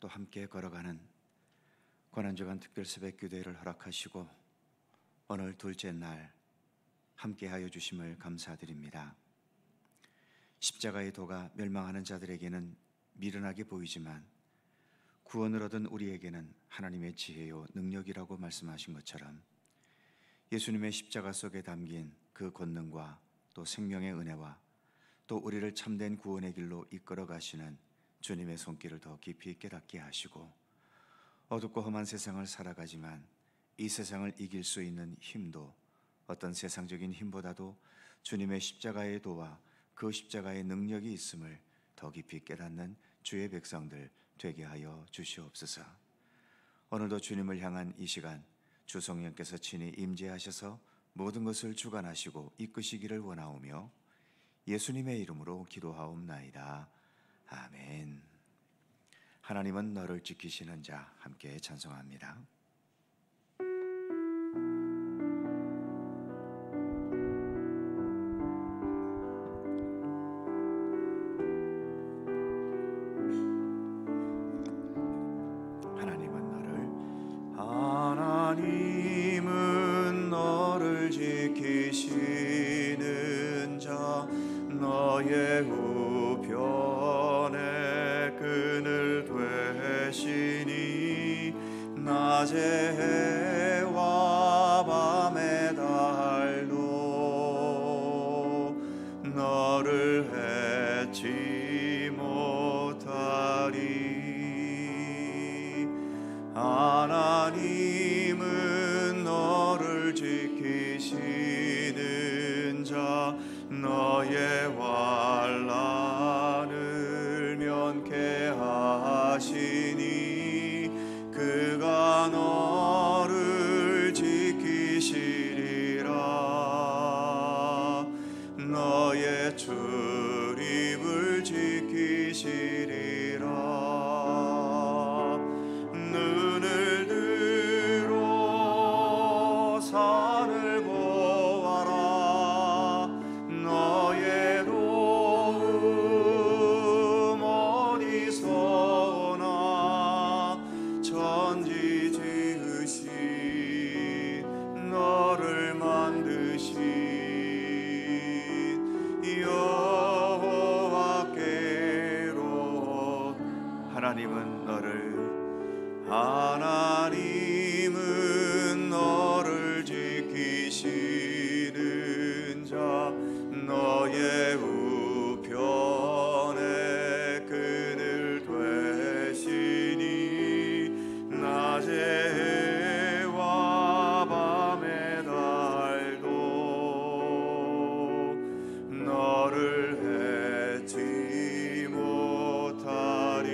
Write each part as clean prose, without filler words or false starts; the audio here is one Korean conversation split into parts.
또 함께 걸어가는 고난주간 특별 새벽 기도회를 허락하시고 오늘 둘째 날 함께하여 주심을 감사드립니다. 십자가의 도가 멸망하는 자들에게는 미련하게 보이지만 구원을 얻은 우리에게는 하나님의 지혜요 능력이라고 말씀하신 것처럼 예수님의 십자가 속에 담긴 그 권능과 또 생명의 은혜와 또 우리를 참된 구원의 길로 이끌어 가시는 주님의 손길을 더 깊이 깨닫게 하시고 어둡고 험한 세상을 살아가지만 이 세상을 이길 수 있는 힘도 어떤 세상적인 힘보다도 주님의 십자가의 도와 그 십자가의 능력이 있음을 더 깊이 깨닫는 주의 백성들 되게 하여 주시옵소서. 오늘도 주님을 향한 이 시간 주 성령께서 친히 임재하셔서 모든 것을 주관하시고 이끄시기를 원하오며 예수님의 이름으로 기도하옵나이다. 아멘. 하나님은 너를 지키시는 자, 함께 찬송합니다. 하나님은 너를 지키시는 자, 너의 우편에 그늘 되시니 낮에 해와 밤에 달도 너를 해치 못하리. 하나님은 너를 지키시는 자, 너의 환난을 면케 하시니 그가 너를 지키시리라. 너의 출입을 지키시리라. 눈을 들어 산을 보아라. 너의 도움 어디서 오나. 천지 지으신 너를 만드신 여호와께로. 하나님은 너를 지키시는 자, 너의 우편에 그늘 되시니 낮에 해와 밤에 달도 너를 해치 못하리.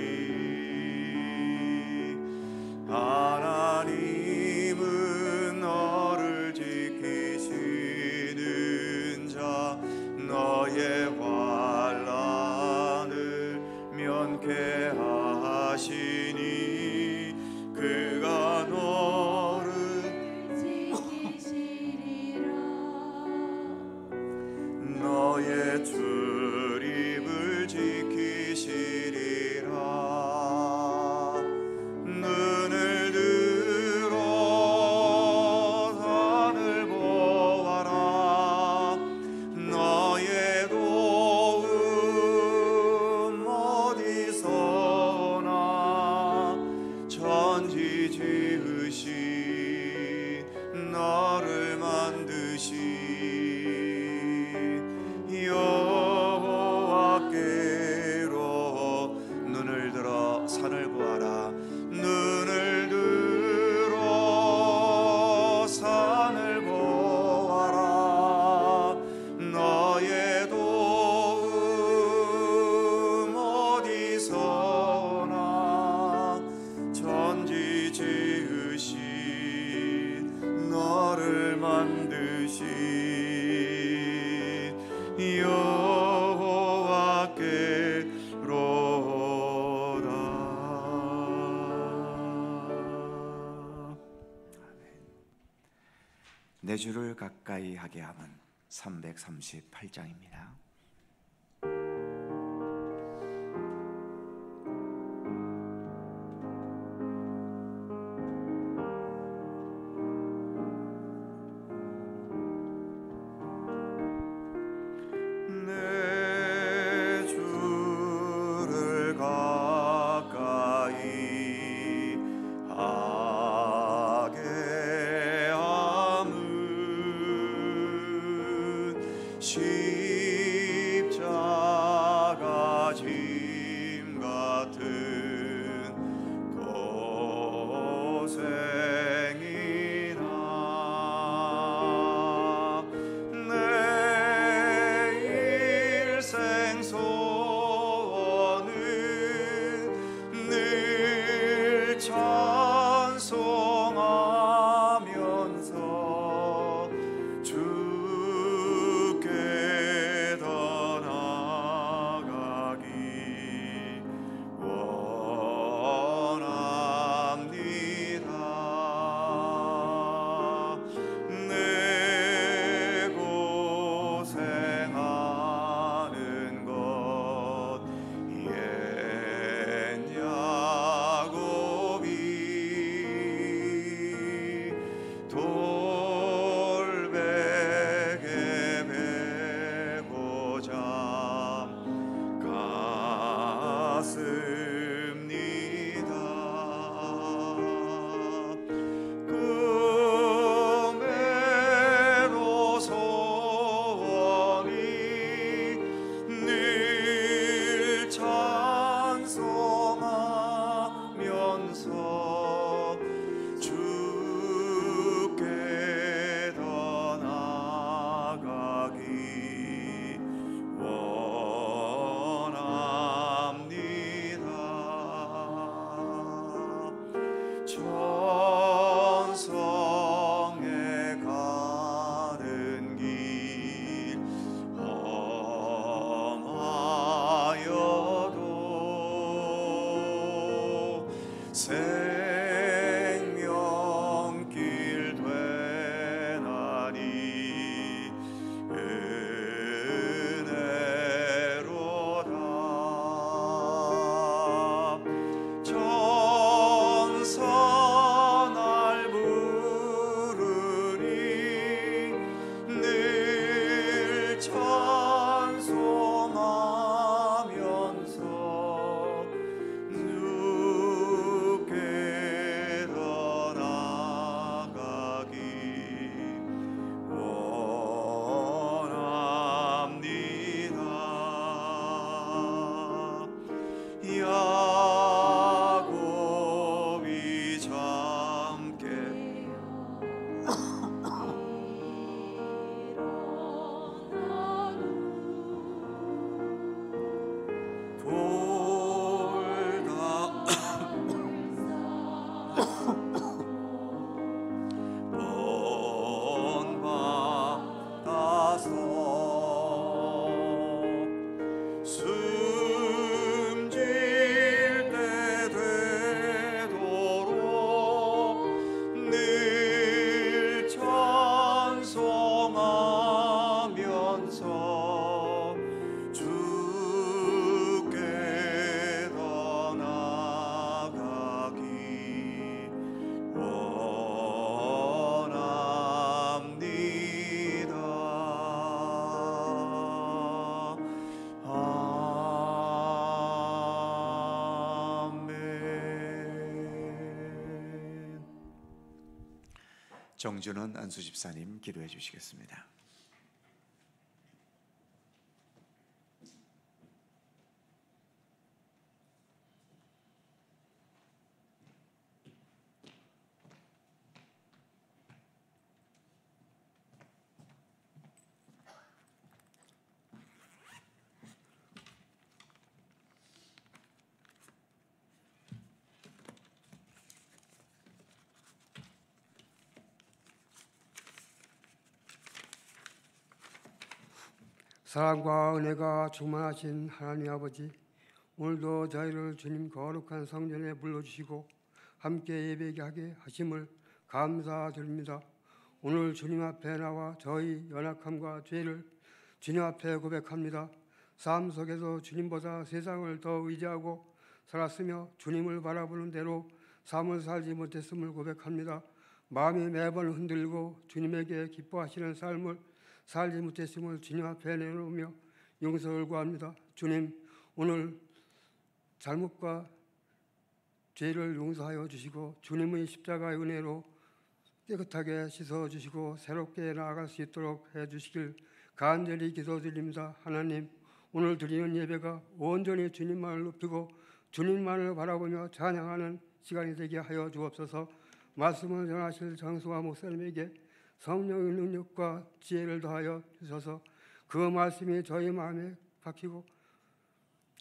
하나님은 너를 지키시는 자, 너의 환난을 면케 하시니 그가 너를 지키시리라. 너의 출입을 지키시리라. 눈을 들어 산을 보아라. 너의 도움 어디서 오나. 천지 지으신 너를 만드신 여호와께로. 눈을 들어 산을 보아라. 눈을 들어 산을 보아라. 너의 도움 어디서 오나. 천지 지으신 너를 만드신 여호와께로다. 내 주를 가까이 하게 함은 338장입니다. 천성에 가는 길 험하여도 생명길 되나니 은혜로다. 천사 날 부르니 늘 찬송하면서 주께 더 나아가기 원합니다. 야곱이 잠께 돌다 본받아서 숨질 때 되도록 늘 찬송하면서 주께 더 나아가기 원합니다. 아멘. 정준원 안수집사님 기도해 주시겠습니다. 사랑과 은혜가 충만하신 하나님 아버지, 오늘도 저희를 주님 거룩한 성전에 불러주시고 함께 예배하게 하심을 감사드립니다. 오늘 주님 앞에 나와 저희 연약함과 죄를 주님 앞에 고백합니다. 삶 속에서 주님보다 세상을 더 의지하고 살았으며 주님을 바라보는 대로 삶을 살지 못했음을 고백합니다. 마음이 매번 흔들고 주님에게 기뻐하시는 삶을 살지 못했음을 주님 앞에 내놓으며 용서를 구합니다. 주님, 오늘 잘못과 죄를 용서하여 주시고 주님의 십자가의 은혜로 깨끗하게 씻어주시고 새롭게 나아갈 수 있도록 해주시길 간절히 기도드립니다. 하나님, 오늘 드리는 예배가 온전히 주님만을 높이고 주님만을 바라보며 찬양하는 시간이 되게 하여 주옵소서. 말씀을 전하실 장수와 목사님에게 성령의 능력과 지혜를 더하여 주셔서 그 말씀이 저희 마음에 박히고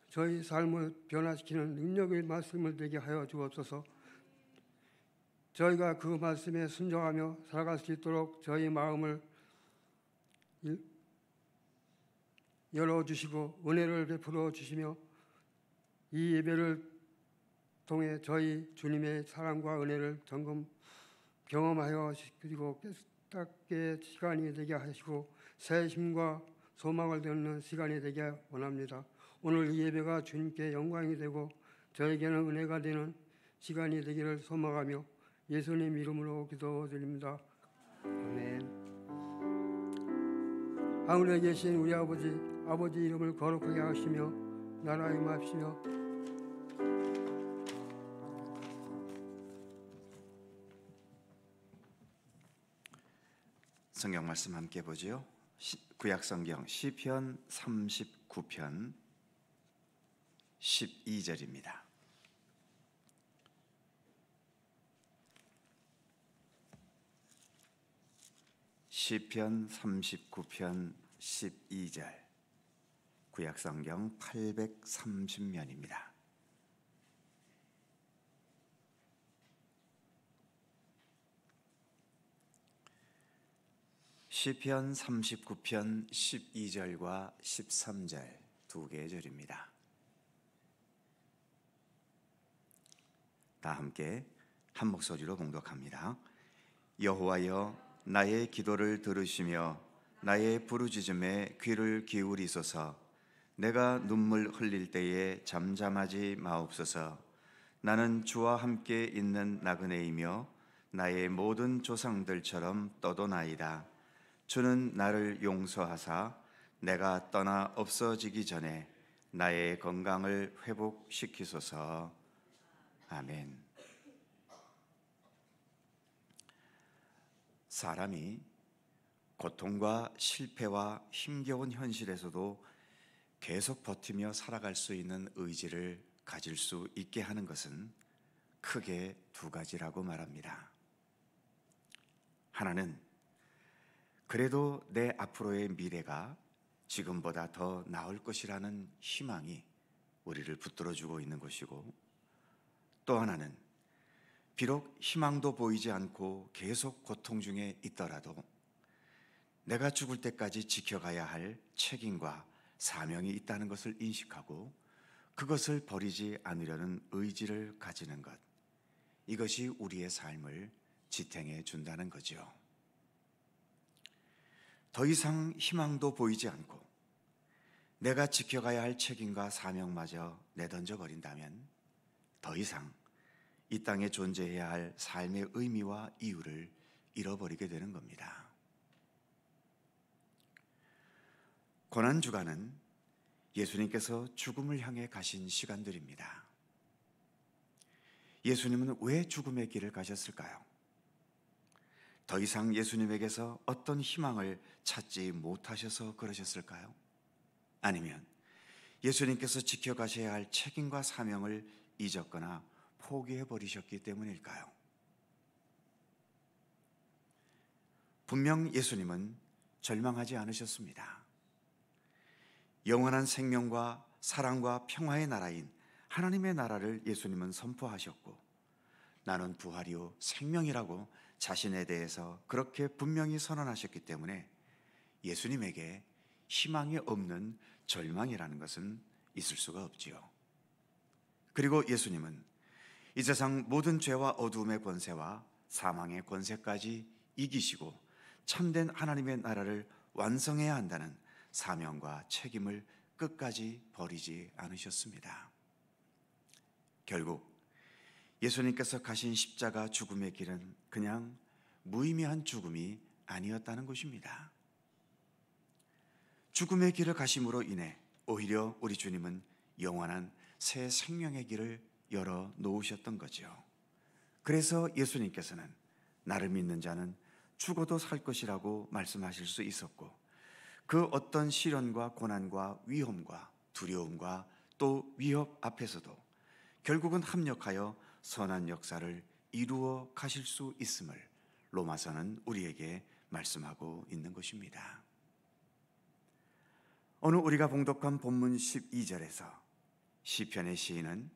저희 삶을 변화시키는 능력의 말씀을 되게 하여 주옵소서. 저희가 그 말씀에 순종하며 살아갈 수 있도록 저희 마음을 열어주시고 은혜를 베풀어 주시며 이 예배를 통해 저희 주님의 사랑과 은혜를 경험하여 그리고 깨닫게 시간이 되게 하시고 새 힘과 소망을 듣는 시간이 되게 원합니다. 오늘 이 예배가 주님께 영광이 되고 저에게는 은혜가 되는 시간이 되기를 소망하며 예수님 이름으로 기도드립니다. 아멘. 하늘에 계신 우리 아버지 이름을 거룩하게 하시며 나라 임하시며 성경 말씀 함께 보지요. 구약 성경 시편 39편 12절입니다. 시편 39편 12절 구약 성경 830면입니다. 시편 39편 12절과 13절 두 개의 절입니다. 다 함께 한 목소리로 봉독합니다. 여호와여, 나의 기도를 들으시며 나의 부르짖음에 귀를 기울이소서. 내가 눈물 흘릴 때에 잠잠하지 마옵소서. 나는 주와 함께 있는 나그네이며 나의 모든 조상들처럼 떠도나이다. 주는 나를 용서하사 내가 떠나 없어지기 전에 나의 건강을 회복시키소서. 아멘. 사람이 고통과 실패와 힘겨운 현실에서도 계속 버티며 살아갈 수 있는 의지를 가질 수 있게 하는 것은 크게 두 가지라고 말합니다. 하나는 그래도 내 앞으로의 미래가 지금보다 더 나을 것이라는 희망이 우리를 붙들어주고 있는 것이고, 또 하나는 비록 희망도 보이지 않고 계속 고통 중에 있더라도 내가 죽을 때까지 지켜가야 할 책임과 사명이 있다는 것을 인식하고 그것을 버리지 않으려는 의지를 가지는 것, 이것이 우리의 삶을 지탱해 준다는 거죠. 더 이상 희망도 보이지 않고 내가 지켜가야 할 책임과 사명마저 내던져 버린다면 더 이상 이 땅에 존재해야 할 삶의 의미와 이유를 잃어버리게 되는 겁니다. 고난주간은 예수님께서 죽음을 향해 가신 시간들입니다. 예수님은 왜 죽음의 길을 가셨을까요? 더 이상 예수님에게서 어떤 희망을 찾지 못하셔서 그러셨을까요? 아니면 예수님께서 지켜가셔야 할 책임과 사명을 잊었거나 포기해버리셨기 때문일까요? 분명 예수님은 절망하지 않으셨습니다. 영원한 생명과 사랑과 평화의 나라인 하나님의 나라를 예수님은 선포하셨고, 나는 부활이요 생명이라고 자신에 대해서 그렇게 분명히 선언하셨기 때문에 예수님에게 희망이 없는 절망이라는 것은 있을 수가 없지요. 그리고 예수님은 이 세상 모든 죄와 어두움의 권세와 사망의 권세까지 이기시고 참된 하나님의 나라를 완성해야 한다는 사명과 책임을 끝까지 버리지 않으셨습니다. 결국 예수님께서 가신 십자가 죽음의 길은 그냥 무의미한 죽음이 아니었다는 것입니다. 죽음의 길을 가심으로 인해 오히려 우리 주님은 영원한 새 생명의 길을 열어 놓으셨던 거죠. 그래서 예수님께서는 나를 믿는 자는 죽어도 살 것이라고 말씀하실 수 있었고, 그 어떤 시련과 고난과 위험과 두려움과 또 위협 앞에서도 결국은 합력하여 선한 역사를 이루어 가실 수 있음을 로마서는 우리에게 말씀하고 있는 것입니다. 오늘 우리가 봉독한 본문 12절에서 시편의 시인은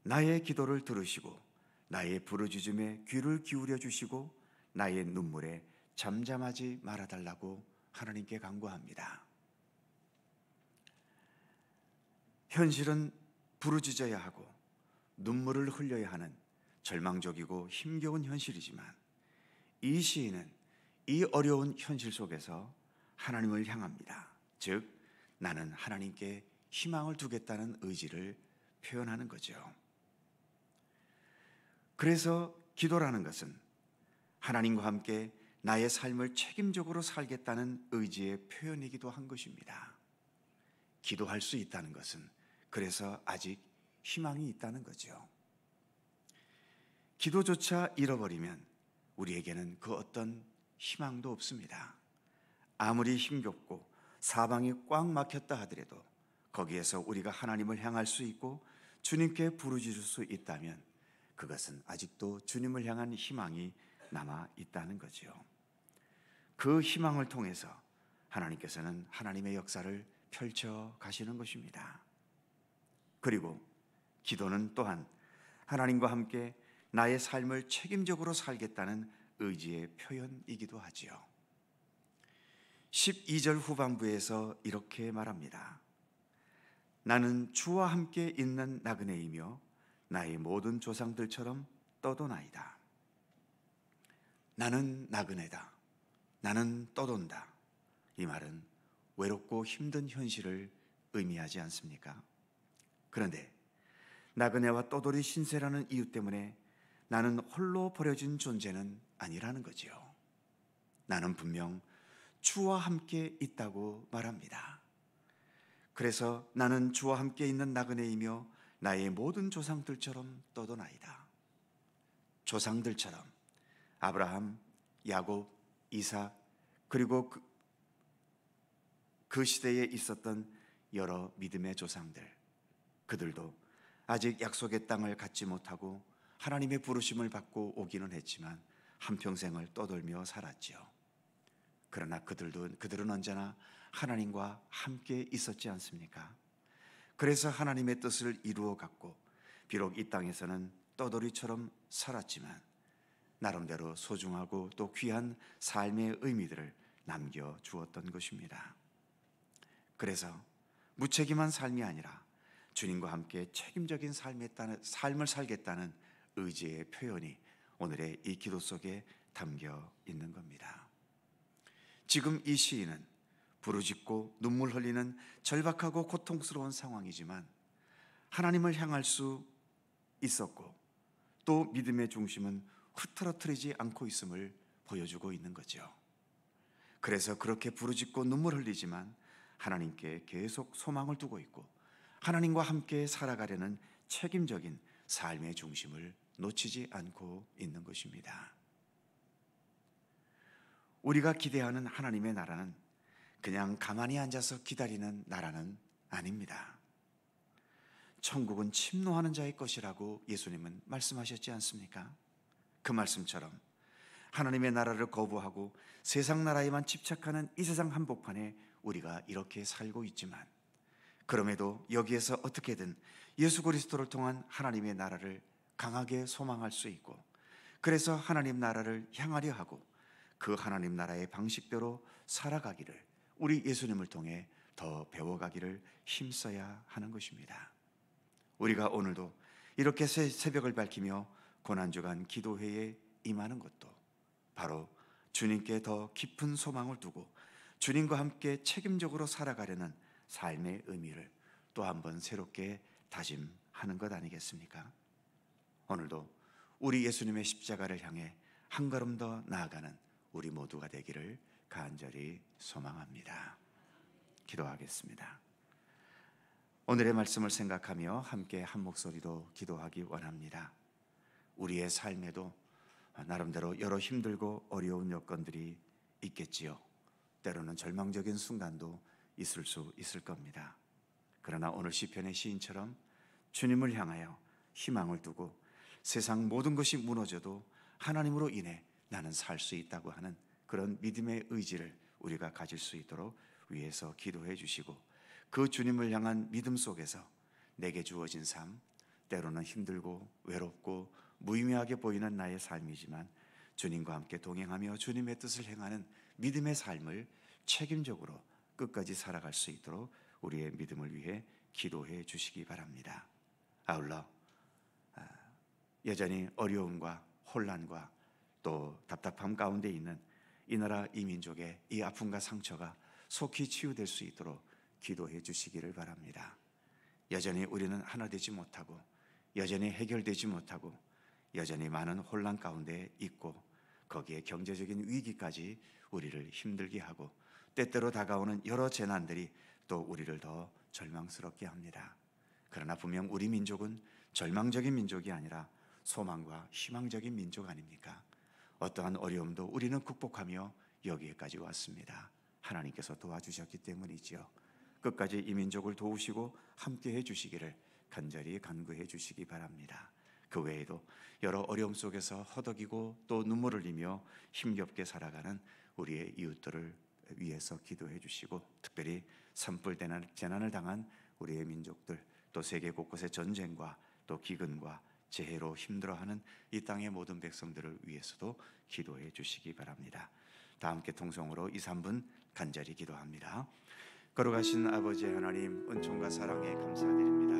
나의 기도를 들으시고 나의 부르짖음에 귀를 기울여 주시고 나의 눈물에 잠잠하지 말아달라고 하나님께 간구합니다. 현실은 부르짖어야 하고 눈물을 흘려야 하는 절망적이고 힘겨운 현실이지만, 이 시인은 이 어려운 현실 속에서 하나님을 향합니다. 즉, 나는 하나님께 희망을 두겠다는 의지를 표현하는 거죠. 그래서 기도라는 것은 하나님과 함께 나의 삶을 책임적으로 살겠다는 의지의 표현이기도 한 것입니다. 기도할 수 있다는 것은 그래서 아직 희망이 있다는 거죠. 기도조차 잃어버리면 우리에게는 그 어떤 희망도 없습니다. 아무리 힘겹고 사방이 꽉 막혔다 하더라도 거기에서 우리가 하나님을 향할 수 있고 주님께 부르짖을 수 있다면 그것은 아직도 주님을 향한 희망이 남아 있다는 거죠. 그 희망을 통해서 하나님께서는 하나님의 역사를 펼쳐 가시는 것입니다. 그리고 기도는 또한 하나님과 함께 나의 삶을 책임적으로 살겠다는 의지의 표현이기도 하지요. 12절 후반부에서 이렇게 말합니다. 나는 주와 함께 있는 나그네이며 나의 모든 조상들처럼 떠도나이다. 나는 나그네다. 나는 떠돈다. 이 말은 외롭고 힘든 현실을 의미하지 않습니까? 그런데 나그네와 떠돌이 신세라는 이유 때문에 나는 홀로 버려진 존재는 아니라는 거지요. 나는 분명 주와 함께 있다고 말합니다. 그래서 나는 주와 함께 있는 나그네이며 나의 모든 조상들처럼 떠도나이다. 조상들처럼 아브라함, 야곱, 이삭 그리고 그 시대에 있었던 여러 믿음의 조상들, 그들도 아직 약속의 땅을 갖지 못하고 하나님의 부르심을 받고 오기는 했지만 한평생을 떠돌며 살았지요. 그러나 그들은 언제나 하나님과 함께 있었지 않습니까? 그래서 하나님의 뜻을 이루어 갔고 비록 이 땅에서는 떠돌이처럼 살았지만 나름대로 소중하고 또 귀한 삶의 의미들을 남겨주었던 것입니다. 그래서 무책임한 삶이 아니라 주님과 함께 책임적인 삶을 살겠다는 의지의 표현이 오늘의 이 기도 속에 담겨 있는 겁니다. 지금 이 시인은 부르짖고 눈물 흘리는 절박하고 고통스러운 상황이지만 하나님을 향할 수 있었고 또 믿음의 중심은 흐트러뜨리지 않고 있음을 보여주고 있는 거죠. 그래서 그렇게 부르짖고 눈물 흘리지만 하나님께 계속 소망을 두고 있고 하나님과 함께 살아가려는 책임적인 삶의 중심을 놓치지 않고 있는 것입니다. 우리가 기대하는 하나님의 나라는 그냥 가만히 앉아서 기다리는 나라는 아닙니다. 천국은 침노하는 자의 것이라고 예수님은 말씀하셨지 않습니까? 그 말씀처럼 하나님의 나라를 거부하고 세상 나라에만 집착하는 이 세상 한복판에 우리가 이렇게 살고 있지만 그럼에도 여기에서 어떻게든 예수 그리스도를 통한 하나님의 나라를 강하게 소망할 수 있고 그래서 하나님 나라를 향하려 하고 그 하나님 나라의 방식대로 살아가기를 우리 예수님을 통해 더 배워가기를 힘써야 하는 것입니다. 우리가 오늘도 이렇게 새벽을 밝히며 고난주간 기도회에 임하는 것도 바로 주님께 더 깊은 소망을 두고 주님과 함께 책임적으로 살아가려는 삶의 의미를 또 한 번 새롭게 다짐하는 것 아니겠습니까? 오늘도 우리 예수님의 십자가를 향해 한 걸음 더 나아가는 우리 모두가 되기를 간절히 소망합니다. 기도하겠습니다. 오늘의 말씀을 생각하며 함께 한 목소리로 기도하기 원합니다. 우리의 삶에도 나름대로 여러 힘들고 어려운 여건들이 있겠지요. 때로는 절망적인 순간도 있을 수 있을 겁니다. 그러나 오늘 시편의 시인처럼 주님을 향하여 희망을 두고 세상 모든 것이 무너져도 하나님으로 인해 나는 살 수 있다고 하는 그런 믿음의 의지를 우리가 가질 수 있도록 위에서 기도해 주시고 그 주님을 향한 믿음 속에서 내게 주어진 삶, 때로는 힘들고 외롭고 무의미하게 보이는 나의 삶이지만 주님과 함께 동행하며 주님의 뜻을 행하는 믿음의 삶을 책임적으로 끝까지 살아갈 수 있도록 우리의 믿음을 위해 기도해 주시기 바랍니다. 아울러 여전히 어려움과 혼란과 또 답답함 가운데 있는 이 나라 이 민족의 이 아픔과 상처가 속히 치유될 수 있도록 기도해 주시기를 바랍니다. 여전히 우리는 하나 되지 못하고 여전히 해결되지 못하고 여전히 많은 혼란 가운데 있고 거기에 경제적인 위기까지 우리를 힘들게 하고 때때로 다가오는 여러 재난들이 또 우리를 더 절망스럽게 합니다. 그러나 분명 우리 민족은 절망적인 민족이 아니라 소망과 희망적인 민족 아닙니까? 어떠한 어려움도 우리는 극복하며 여기에까지 왔습니다. 하나님께서 도와주셨기 때문이지요. 끝까지 이 민족을 도우시고 함께해 주시기를 간절히 간구해 주시기 바랍니다. 그 외에도 여러 어려움 속에서 허덕이고 또 눈물을 흘리며 힘겹게 살아가는 우리의 이웃들을 위해서 기도해 주시고 특별히 산불 재난을 당한 우리의 민족들 또 세계 곳곳의 전쟁과 또 기근과 재해로 힘들어하는 이 땅의 모든 백성들을 위해서도 기도해 주시기 바랍니다. 다 함께 통성으로 2, 3분 간절히 기도합니다. 거룩하신 아버지 하나님, 은총과 사랑에 감사드립니다.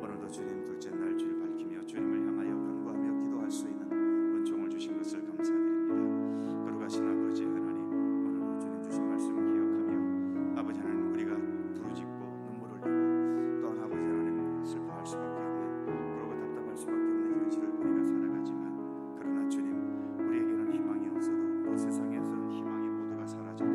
오늘도 주님 둘째 날 주를 밝히며 주님을 향하여 간구하며 기도할 수 있는 은총을 주신 것을 감사드립니다. 거룩하신 아버지 하나님, 오늘도 주님 주신 말씀 기억하며 아버지 하나님, 우리가 부르짖고 눈물을 흘리고 또한 아버지 하나님 슬퍼할 수밖에 없는, 그러고 답답할 수밖에 없는 현실을 우리가 살아가지만, 그러나 주님, 우리에게는 희망이 없어도, 또 세상에서는 희망이 모두가 사라져도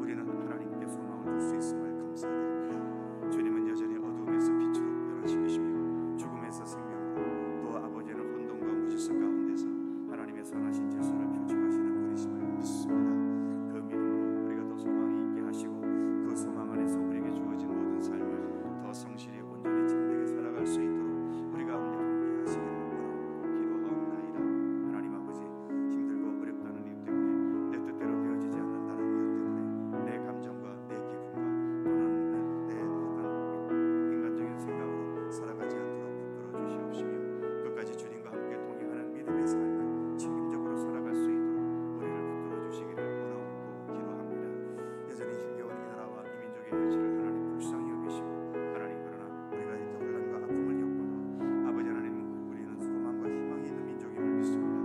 우리는 하나님께 소망을 줄 수 있음을 감사드립니다. 주님은 여전히 어두움에서 빛으로 변화시키시며 죽음에서 생명으로, 또 아버지는 혼돈과 무질서 가운데서 하나님의 선하신 질서를 펼쳐가시는 분이심을 믿습니다. 그 믿음으로 우리가 더 소망이 있게 하시고, 그 소망 안에서 우리에게 주어진 모든 삶을 더 성실히 온전히 참되게 살아갈 수 있도록 우리 가운데 함께 하시기를 원하고 기도하옵나이다. 하나님 아버지, 힘들고 어렵다는 이유 때문에, 내 뜻대로 되어지지 않는다는 이유 때문에 내 감정과 내 기분과 또는 내 어떤 인간적인 생각으로 살아가지 않도록 붙들어 주시옵시며, 끝까지 주님과 함께 동행하는 믿음의 삶을 책임적으로 살아갈 수 있도록 우리를 붙들어 주시기를 원하옵고 기도합니다. 여전히 힘겨운 이 나라와 이 민족의 현실을 하나님 불쌍히 여기시고, 하나님, 그러나 우리가 이렇게 혼란과 아픔을 겪고도 아버지 하나님, 우리는 소망과 희망이 있는 민족임을 믿습니다.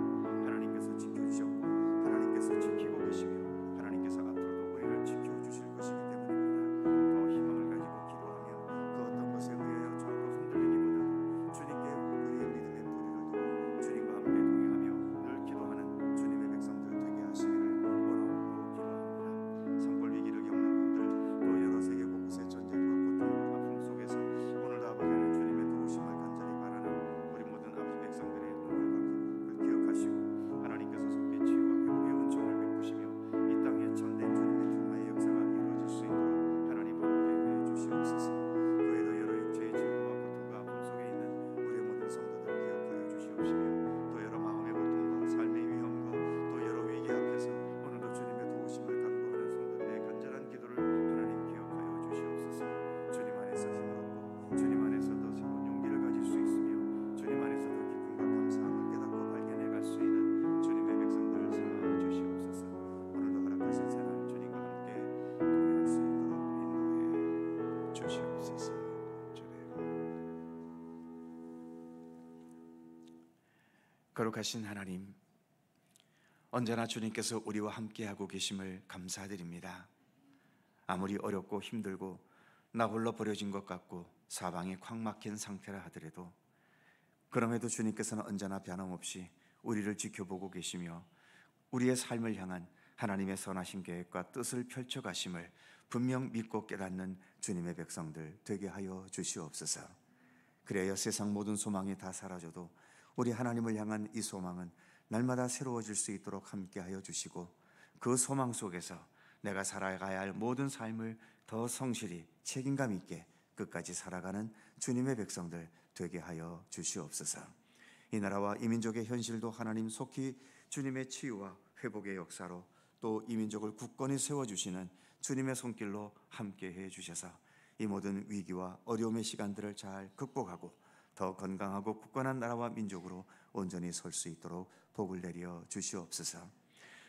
하나님께서 지켜주셨고 하나님께서 지키고 계시며 하나님께서 앞으로도 우리를 지켜주실 것이기 때문입니다. 더 희망을 가지고 기도하며 그 어떤 것에 의하여 좌우로 흔들리기보다도 주님께 우리의 믿음의 뿌리를 두고 주님과 함께 동행하며 늘 기도하는 주님의 백성들 되게 하시기를 원하옵고 기도합니다. 산불 위기를 겪는 분들, 또 여러 세계 곳곳의 전쟁과 고통과 아픔 속에서 오늘도 아버지 하나님 주님의 도우심을 간절히 바라는 우리 모든 아버지 백성들의 눈물과 기도를 기억하시고, 하나님께서 속히 치유와 회복의 은총을 베푸시며 이 땅에 참된 주님의 충만의 역사가 이루어질 수 있도록 하나님 함께 해 주시옵소서. 그에도 여러 육체의 질고와 고통과 아픔 속에 있는 우리의 모든 성도들 기억하여 주시옵시며, 또 여러 마음의 고통과 삶의 위험과 또 여러 위기 앞에서 오늘도 주님의 도우심을 간구하는 성도들의 간절한 기도를 하나님 기억하여 주시옵소서. 주님 안에서 힘을 얻고 주님 안에서 더 새로운 용기를 가질 수 있으며 주님 안에서 더 기쁨과 감사함을 깨닫고 발견해 갈 수 있는 주님의 백성들 삼아 주시옵소서. 오늘도 허락하신 새날 주님과 함께 동행할 수 있도록 인도해 주시옵소서. 주님. 거룩하신 하나님, 언제나 주님께서 우리와 함께하고 계심을 감사드립니다. 아무리 어렵고 힘들고 나 홀로 버려진 것 같고 사방에 콱 막힌 상태라 하더라도, 그럼에도 주님께서는 언제나 변함없이 우리를 지켜보고 계시며 우리의 삶을 향한 하나님의 선하신 계획과 뜻을 펼쳐가심을 분명 믿고 깨닫는 주님의 백성들 되게 하여 주시옵소서. 그래야 세상 모든 소망이 다 사라져도 우리 하나님을 향한 이 소망은 날마다 새로워질 수 있도록 함께하여 주시고, 그 소망 속에서 내가 살아가야 할 모든 삶을 더 성실히 책임감 있게 끝까지 살아가는 주님의 백성들 되게 하여 주시옵소서. 이 나라와 이 민족의 현실도 하나님 속히 주님의 치유와 회복의 역사로, 또 이 민족을 굳건히 세워주시는 주님의 손길로 함께해 주셔서 이 모든 위기와 어려움의 시간들을 잘 극복하고 더 건강하고 굳건한 나라와 민족으로 온전히 설 수 있도록 복을 내려 주시옵소서.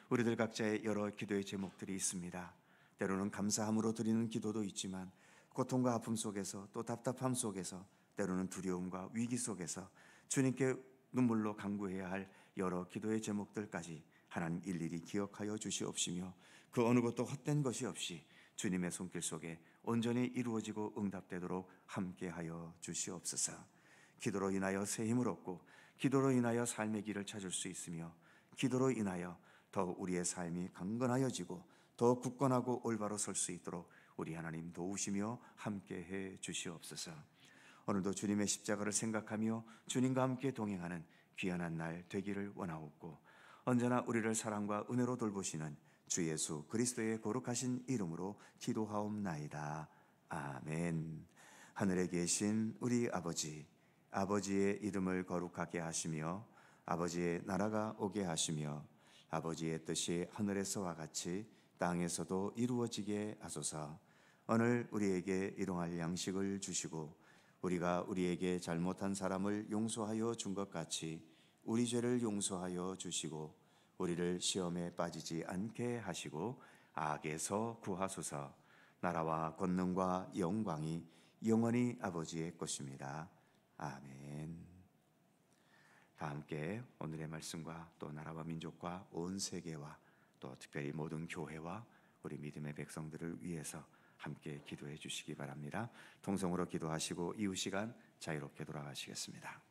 우리들 각자의 여러 기도의 제목들이 있습니다. 때로는 감사함으로 드리는 기도도 있지만, 고통과 아픔 속에서, 또 답답함 속에서, 때로는 두려움과 위기 속에서 주님께 눈물로 간구해야 할 여러 기도의 제목들까지 하나님 일일이 기억하여 주시옵시며, 그 어느 것도 헛된 것이 없이 주님의 손길 속에 온전히 이루어지고 응답되도록 함께하여 주시옵소서. 기도로 인하여 새 힘을 얻고, 기도로 인하여 삶의 길을 찾을 수 있으며, 기도로 인하여 더 우리의 삶이 강건하여지고 더 굳건하고 올바로 설 수 있도록 우리 하나님 도우시며 함께해 주시옵소서. 오늘도 주님의 십자가를 생각하며 주님과 함께 동행하는 귀한 날 되기를 원하옵고, 언제나 우리를 사랑과 은혜로 돌보시는 주 예수 그리스도의 거룩하신 이름으로 기도하옵나이다. 아멘. 하늘에 계신 우리 아버지, 아버지의 이름을 거룩하게 하시며 아버지의 나라가 오게 하시며 아버지의 뜻이 하늘에서와 같이 땅에서도 이루어지게 하소서. 오늘 우리에게 일용할 양식을 주시고, 우리가 우리에게 잘못한 사람을 용서하여 준 것 같이 우리 죄를 용서하여 주시고, 우리를 시험에 빠지지 않게 하시고 악에서 구하소서. 나라와 권능과 영광이 영원히 아버지의 것입니다. 아멘. 다 함께 오늘의 말씀과 또 나라와 민족과 온 세계와 또 특별히 모든 교회와 우리 믿음의 백성들을 위해서 함께 기도해 주시기 바랍니다. 통성으로 기도하시고 이후 시간 자유롭게 돌아가시겠습니다.